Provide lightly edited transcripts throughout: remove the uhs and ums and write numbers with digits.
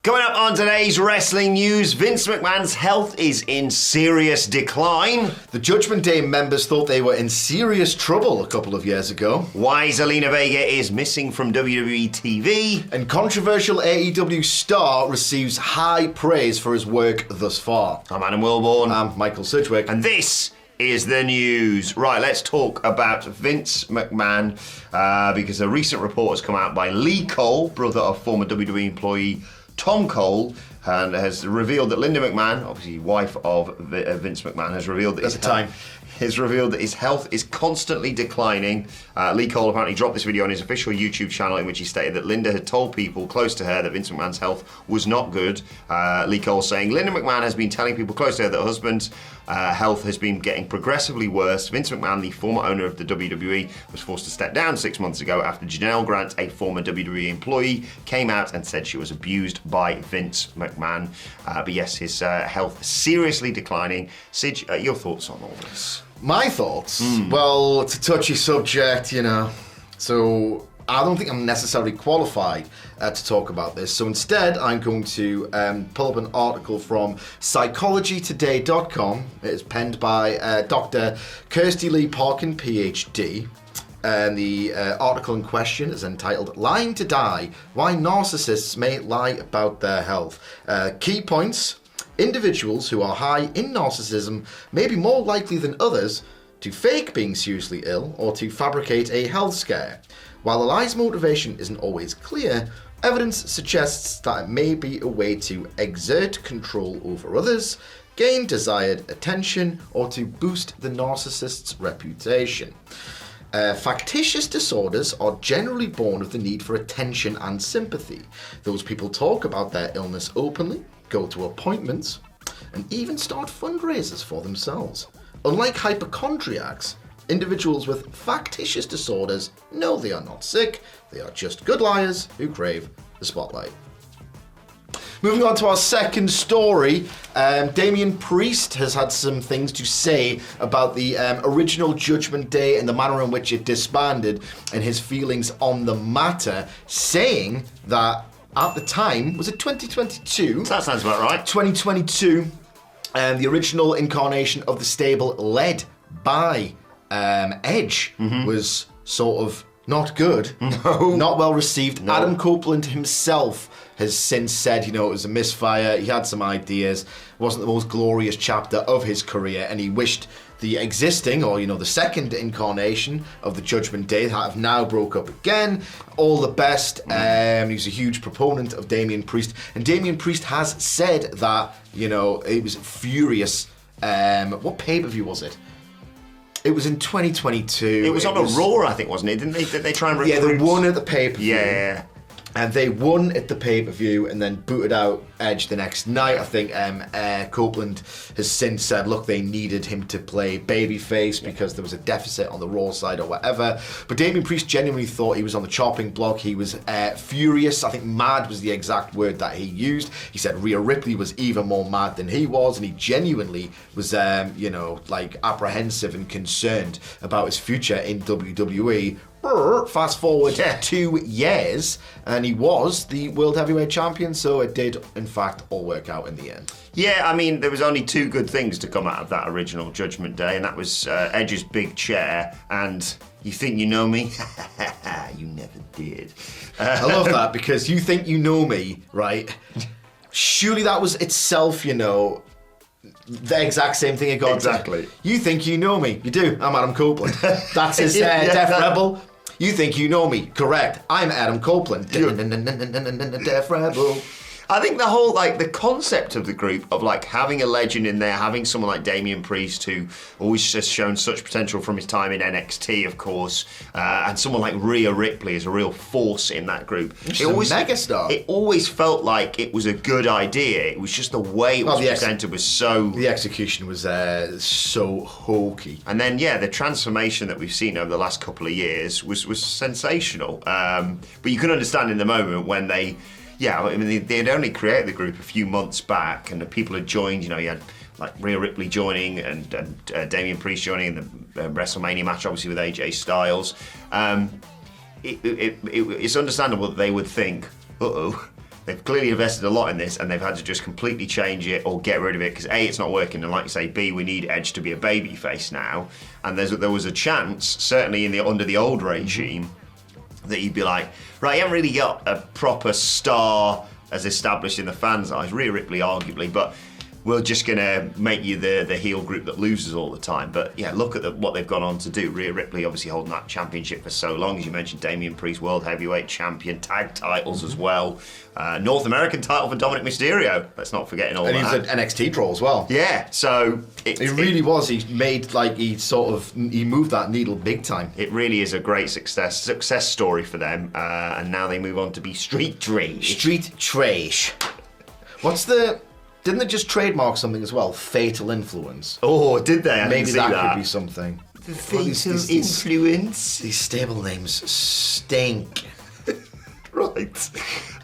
Coming up on today's wrestling news, Vince McMahon's health is in serious decline. The Judgment Day members thought they were in serious trouble a couple of years ago. Why Zelina Vega is missing from WWE TV. And controversial AEW star receives high praise for his work thus far. I'm Adam Wilborn. I'm Michael Sidgwick. And this is the news. Right, let's talk about Vince McMahon because a recent report has come out by Lee Cole, brother of former WWE employee Tom Cole, and has revealed that Linda McMahon, obviously wife of Vince McMahon, has revealed that his health is constantly declining. Lee Cole apparently dropped this video on his official YouTube channel in which he stated that Linda had told people close to her that Vince McMahon's health was not good. Lee Cole saying, Linda McMahon has been telling people close to her that her husband's health has been getting progressively worse. Vince McMahon, the former owner of the WWE, was forced to step down 6 months ago after Janelle Grant, a former WWE employee, came out and said she was abused by Vince McMahon. But yes, his health seriously declining. Sid, your thoughts on all this? My thoughts? Well, it's a touchy subject, you know. So I don't think I'm necessarily qualified to talk about this. So instead, I'm going to pull up an article from psychologytoday.com. It is penned by Dr. Kirsty Lee Parkin, PhD. And the article in question is entitled Lying to Die, Why Narcissists May Lie About Their Health. Key points. Individuals who are high in narcissism may be more likely than others to fake being seriously ill or to fabricate a health scare. While the lie's motivation isn't always clear, evidence suggests that it may be a way to exert control over others, gain desired attention, or to boost the narcissist's reputation. Factitious disorders are generally born of the need for attention and sympathy. Those people talk about their illness openly, go to appointments, and even start fundraisers for themselves. Unlike hypochondriacs, individuals with factitious disorders know they are not sick, they are just good liars who crave the spotlight. Moving on to our second story, Damian Priest has had some things to say about the original Judgment Day and the manner in which it disbanded and his feelings on the matter, saying that at the time, was it 2022? That sounds about right. 2022, the original incarnation of the stable led by Edge was sort of not good, not well received. No. Adam Copeland himself has since said, you know, it was a misfire, he had some ideas, it wasn't the most glorious chapter of his career, and he wished the existing, or, you know, the second incarnation of the Judgment Day have now broke up again. All the best. He's a huge proponent of Damian Priest, and Damian Priest has said that, you know, he was furious. What pay-per-view was it? It was in 2022. It was on a Raw, I think, wasn't it? Didn't they try and recruit? Yeah, they won at the pay-per-view. Yeah. And they won at the pay-per-view and then booted out Edge the next night. I think Copeland has since said, look, they needed him to play babyface because there was a deficit on the Raw side or whatever. But Damian Priest genuinely thought he was on the chopping block. He was furious. I think mad was the exact word that he used. He said Rhea Ripley was even more mad than he was, and he genuinely was, apprehensive and concerned about his future in WWE. Fast forward 2 years, and he was the World Heavyweight Champion, so it did, in fact, all work out in the end. Yeah, I mean, there was only two good things to come out of that original Judgment Day, and that was Edge's big chair, and you think you know me? You never did. I love that, because you think you know me, right? Surely that was itself, you know, the exact same thing it got. Exactly. You think you know me? You do. I'm Adam Copeland. That's his Def Rebel. You think you know me? Correct. I'm Adam Copeland. Def Rebel. I think the whole, the concept of the group of, having a legend in there, having someone like Damian Priest, who always has shown such potential from his time in NXT, of course, and someone like Rhea Ripley is a real force in that group. She's a megastar. It always felt like it was a good idea. It was just the way it was presented was so... The execution was so hokey. And then, the transformation that we've seen over the last couple of years was sensational. But you can understand in the moment when they... Yeah, I mean, they had only created the group a few months back, and the people had joined. You know, you had Rhea Ripley joining and Damian Priest joining in the WrestleMania match, obviously with AJ Styles. It's understandable that they would think, they've clearly invested a lot in this, and they've had to just completely change it or get rid of it because A, it's not working, and like you say, B, we need Edge to be a babyface now. And there was a chance, certainly under the old regime, that you'd be like, right, you haven't really got a proper star as established in the fans' eyes. Rhea Ripley, arguably, but we're just going to make you the heel group that loses all the time. But yeah, look at what they've gone on to do. Rhea Ripley obviously holding that championship for so long. As you mentioned, Damian Priest, World Heavyweight Champion, tag titles as well. North American title for Dominic Mysterio. Let's not forget all that. And he's an NXT draw as well. Yeah, so... It really was. He moved that needle big time. It really is a great success story for them. And now they move on to be street trash. Street trash. Didn't they just trademark something as well? Fatal Influence. Oh, did they? Maybe that could be something. The Fatal Influence. These stable names stink. Right.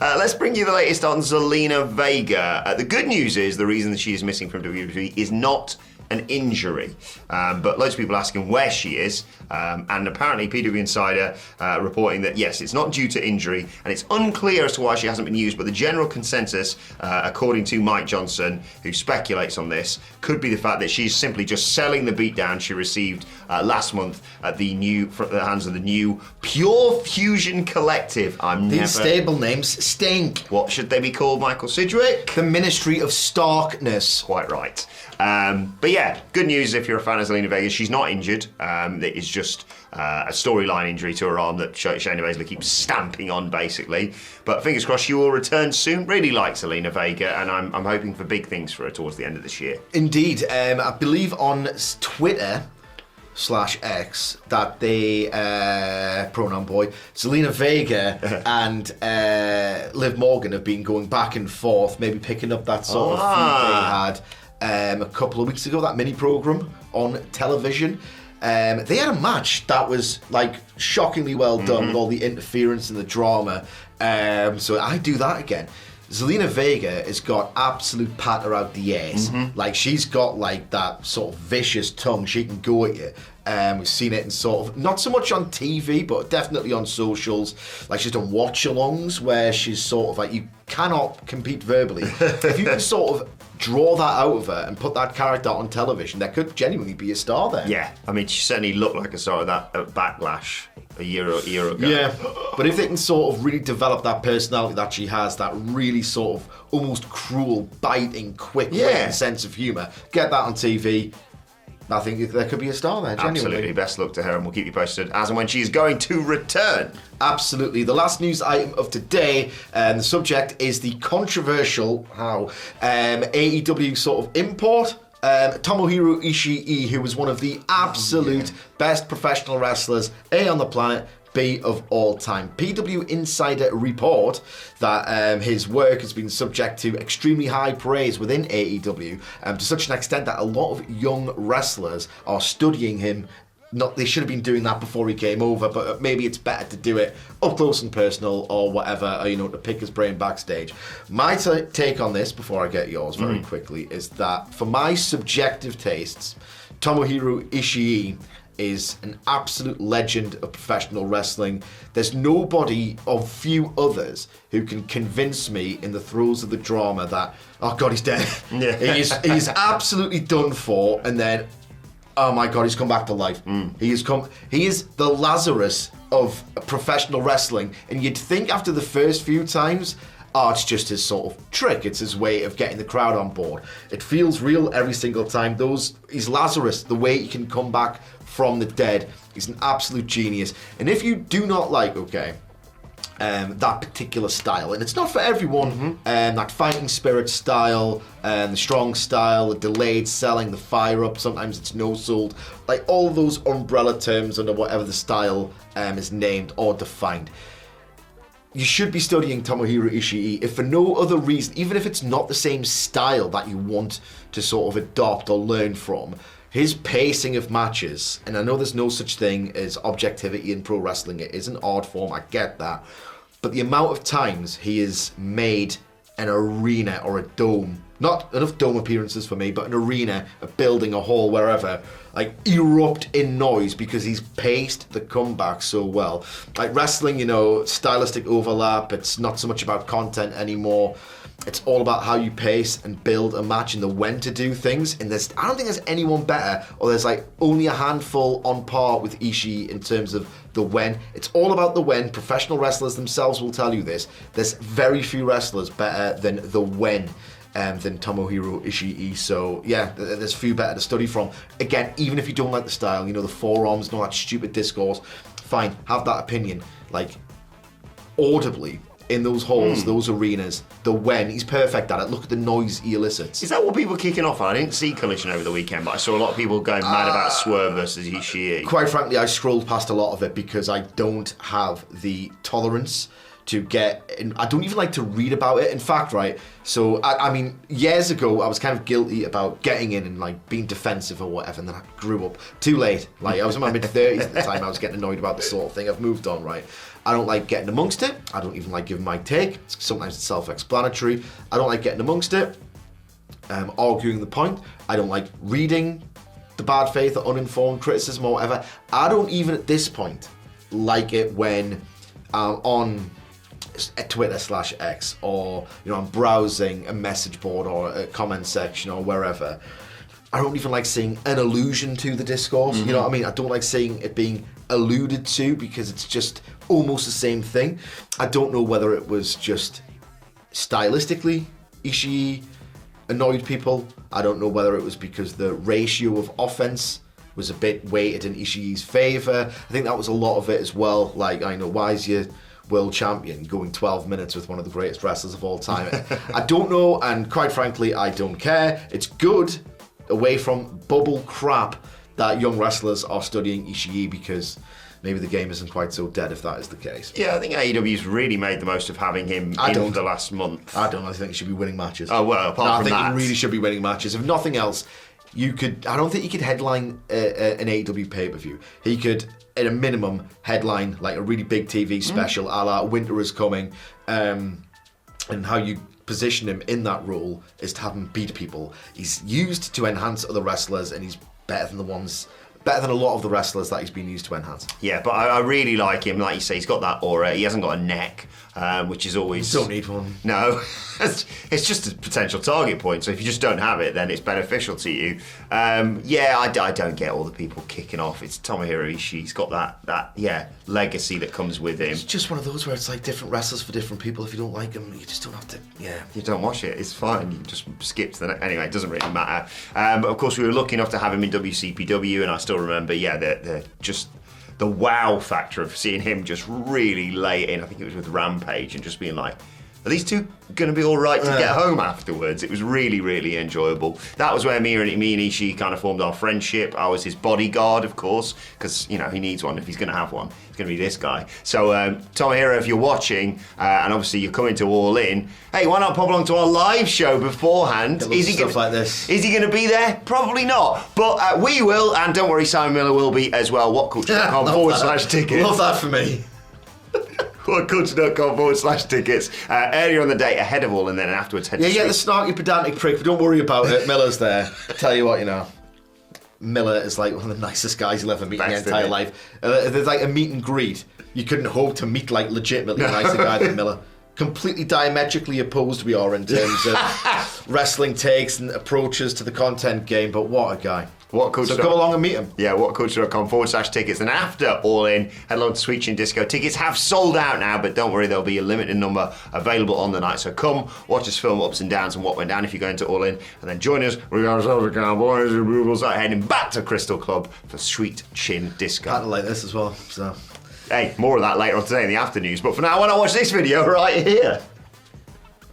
Let's bring you the latest on Zelina Vega. The good news is the reason that she is missing from WWE is not an injury. But loads of people asking where she is. And apparently PW Insider reporting that yes, it's not due to injury, and it's unclear as to why she hasn't been used, but the general consensus, according to Mike Johnson, who speculates on this, could be the fact that she's simply just selling the beatdown she received last month at the hands of the new Pure Fusion Collective. These stable names stink. What should they be called, Michael Sidgwick? The Ministry of Starkness. Quite right. But yeah, good news if you're a fan of Zelina Vega. She's not injured. It is just a storyline injury to her arm that Shayna Baszler keeps stamping on, basically. But fingers crossed she will return soon. Really like Zelina Vega, and I'm hoping for big things for her towards the end of this year. Indeed. I believe on Twitter /X that they pronoun boy Zelina Vega and Liv Morgan have been going back and forth, maybe picking up that sort of feud they had a couple of weeks ago, that mini program on television. They had a match that was like shockingly well done with all the interference and the drama. So I do that again. Zelina Vega has got absolute patter out the ass. Like, she's got like that sort of vicious tongue. She can go at you. We've seen it in sort of, not so much on TV, but definitely on socials. Like, she's done watch-alongs where she's sort of like, you cannot compete verbally. If you can sort of draw that out of her and put that character on television, there could genuinely be a star there. Yeah, I mean, she certainly looked like a star of that Backlash a year ago. Yeah, but if they can sort of really develop that personality that she has, that really sort of almost cruel, biting, quick-witted sense of humour, get that on TV, I think there could be a star there, genuinely. Absolutely. Best luck to her, and we'll keep you posted as and when she's going to return. Absolutely. The last news item of today, the subject is the controversial AEW sort of import. Tomohiro Ishii, who was one of the absolute best professional wrestlers, A, on the planet, B, of all time. PW Insider report that his work has been subject to extremely high praise within AEW, to such an extent that a lot of young wrestlers are studying him. They should have been doing that before he came over, but maybe it's better to do it up close and personal or whatever, to pick his brain backstage. My take on this, before I get yours very quickly, is that for my subjective tastes, Tomohiro Ishii is an absolute legend of professional wrestling. There's nobody of few others who can convince me in the throes of the drama that, oh God, he's dead. Yeah. He's absolutely done for, and then, oh my God, he's come back to life. He is the Lazarus of professional wrestling. And you'd think after the first few times, it's just his sort of trick. It's his way of getting the crowd on board. It feels real every single time. He's Lazarus, the way he can come back from the dead. He's an absolute genius. And if you do not like, that particular style, and it's not for everyone, that fighting spirit style, the strong style, the delayed selling, the fire up, sometimes it's no sold, like all of those umbrella terms under whatever the style is named or defined. You should be studying Tomohiro Ishii, if for no other reason, even if it's not the same style that you want to sort of adopt or learn from. His pacing of matches, and I know there's no such thing as objectivity in pro wrestling, it is an art form, I get that, but the amount of times he has made an arena or a dome, not enough dome appearances for me, but an arena, a building, a hall, wherever, like erupt in noise because he's paced the comeback so well. Like wrestling, you know, stylistic overlap, it's not so much about content anymore. It's all about how you pace and build a match and the when to do things. And I don't think there's anyone better, or there's like only a handful on par with Ishii in terms of the when. It's all about the when. Professional wrestlers themselves will tell you this. There's very few wrestlers better than the when than Tomohiro Ishii. So yeah, there's few better to study from. Again, even if you don't like the style, you know, the forearms and all that stupid discourse, fine, have that opinion. Like, audibly, in those halls, those arenas, the when, he's perfect at it. Look at the noise he elicits. Is that what people are kicking off on? I didn't see Collision over the weekend, but I saw a lot of people going mad about Swerve versus Ishii. Quite frankly, I scrolled past a lot of it because I don't have the tolerance to get, I don't even like to read about it. In fact, right, so I mean, years ago, I was kind of guilty about getting in and like being defensive or whatever, and then I grew up too late. Like, I was in my mid-30s at the time, I was getting annoyed about this sort of thing. I've moved on, right? I don't like getting amongst it. I don't even like giving my take. Sometimes it's self-explanatory. I don't like getting amongst it, arguing the point. I don't like reading the bad faith or uninformed criticism or whatever. I don't even at this point like it when on Twitter/X, or you know, I'm browsing a message board or a comment section or wherever. I don't even like seeing an allusion to the discourse. You know what I mean? I don't like seeing it being alluded to because it's just almost the same thing. I don't know whether it was just stylistically Ishii annoyed people. I don't know whether it was because the ratio of offense was a bit weighted in Ishii's favor. I think that was a lot of it as well. Like, I know, why is your world champion going 12 minutes with one of the greatest wrestlers of all time? I don't know, and quite frankly, I don't care. It's good, away from bubble crap, that young wrestlers are studying Ishii, because maybe the game isn't quite so dead if that is the case. Yeah, I think AEW's really made the most of having him in the last month. I think he should be winning matches. Oh, well, apart from that. I think he really should be winning matches. If nothing else, I don't think he could headline an AEW pay-per-view. He could, at a minimum, headline like a really big TV special, a la Winter is Coming, and how you position him in that role is to have him beat people. He's used to enhance other wrestlers, and he's better than a lot of the wrestlers that he's been used to enhance. Yeah, but I really like him. Like you say, he's got that aura. He hasn't got a neck, which is always... Don't need one. No. It's just a potential target point. So if you just don't have it, then it's beneficial to you. I don't get all the people kicking off. It's Tomohiro Ishii. He's got that legacy that comes with him. It's just one of those where it's like different wrestlers for different people. If you don't like them, you just don't have to... Yeah. You don't watch it. It's fine. You just skip to the next... Anyway, it doesn't really matter. But of course, we were lucky enough to have him in WCPW, and I still remember, the wow factor of seeing him just really lay it in. I think it was with Rampage, and just being like, are these two going to be all right to get home afterwards? It was really, really enjoyable. That was where me and Ishii kind of formed our friendship. I was his bodyguard, of course, because, you know, he needs one. If he's going to have one, it's going to be this guy. So, Tomohiro, if you're watching, and obviously you're coming to All In, hey, why not pop along to our live show beforehand? Is he like this? Is he going to be there? Probably not. But we will, and don't worry, Simon Miller will be as well. WhatCulture.com/tickets. Love that for me. WhatCulture.com/tickets. Earlier on the date, ahead of All, and then afterwards head the snarky pedantic prick, but don't worry about it. Miller's there. Tell you what, you know, Miller is like one of the nicest guys you'll ever meet in your entire life. There's like a meet and greet. You couldn't hope to meet like legitimately a nicer guy than Miller. Completely diametrically opposed we are in terms of wrestling takes and approaches to the content game, but what a guy. So come along and meet him. Yeah, WhatCulture.com/tickets. And after All In, head along to Sweet Chin Disco. Tickets have sold out now, but don't worry, there'll be a limited number available on the night. So come watch us film ups and downs and what went down if you're going to All In, and then join us. We got ourselves a Cowboys, and we will start heading back to Crystal Club for Sweet Chin Disco. Kind of like this as well, so... Hey, more of that later on today in the after news. But for now, why not watch this video right here?